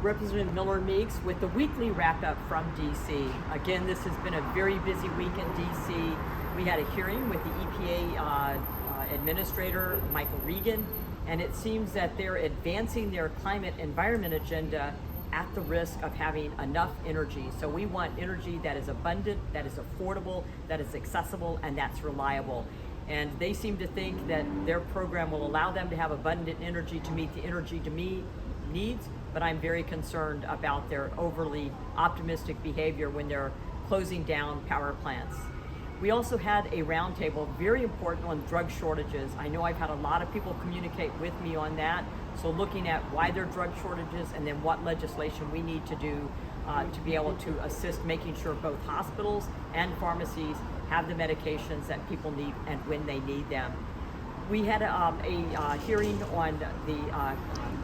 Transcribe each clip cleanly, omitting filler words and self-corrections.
Representative Miller-Meeks with the weekly wrap-up from DC. Again, this has been a very busy week in DC. We had a hearing with the EPA Administrator, Michael Regan, and it seems that they're advancing their climate environment agenda at the risk of having enough energy. So we want energy that is abundant, that is affordable, that is accessible, and that's reliable. And they seem to think that their program will allow them to have abundant energy to meet the energy needs, but I'm very concerned about their overly optimistic behavior when they're closing down power plants. We also had a roundtable, very important, on drug shortages. I know I've had a lot of people communicate with me on that. So looking at why there are drug shortages and then what legislation we need to do to be able to assist making sure both hospitals and pharmacies have the medications that people need and when they need them. We had a hearing on the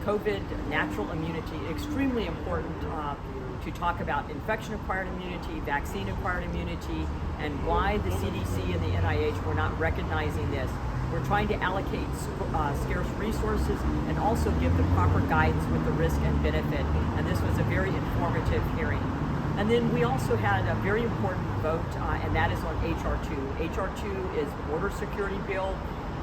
COVID natural immunity, extremely important to talk about infection-acquired immunity, vaccine-acquired immunity, and why the CDC and the NIH were not recognizing this. We're trying to allocate scarce resources and also give the proper guidance with the risk and benefit, and this was a very informative hearing. And then we also had a very important vote, and that is on HR2. HR2 is border security bill.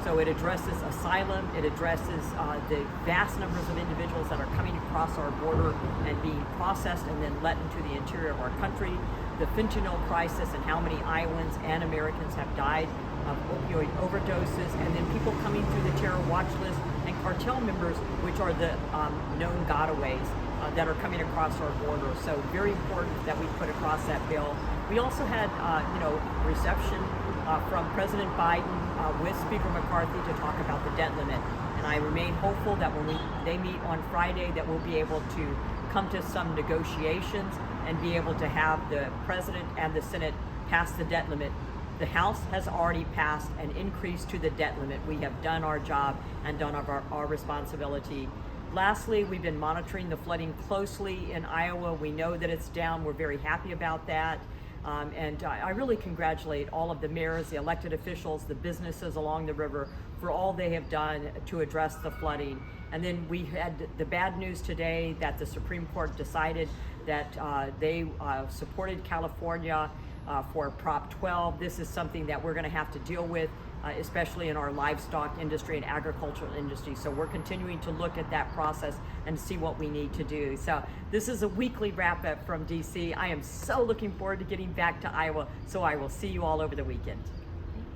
So it addresses asylum, it addresses the vast numbers of individuals that are coming across our border and being processed and then let into the interior of our country, the fentanyl crisis and how many Iowans and Americans have died of opioid overdoses, and then people coming through the terror watch list and cartel members, which are the known gotaways that are coming across our border. So very important that we put across that bill. We also had, reception from President Biden with Speaker McCarthy to talk about the debt limit. And I remain hopeful that when they meet on Friday that we'll be able to come to some negotiations and be able to have the President and the Senate pass the debt limit. The House has already passed an increase to the debt limit. We have done our job and done our responsibility. Lastly, we've been monitoring the flooding closely in Iowa. We know that it's down. We're very happy about that. And I really congratulate all of the mayors, the elected officials, the businesses along the river for all they have done to address the flooding. And then we had the bad news today that the Supreme Court decided that they supported California for Prop 12. This is something that we're going to have to deal with, especially in our livestock industry and agricultural industry. So we're continuing to look at that process and see what we need to do. So this is a weekly wrap up from DC. I am so looking forward to getting back to Iowa, so I will see you all over the weekend.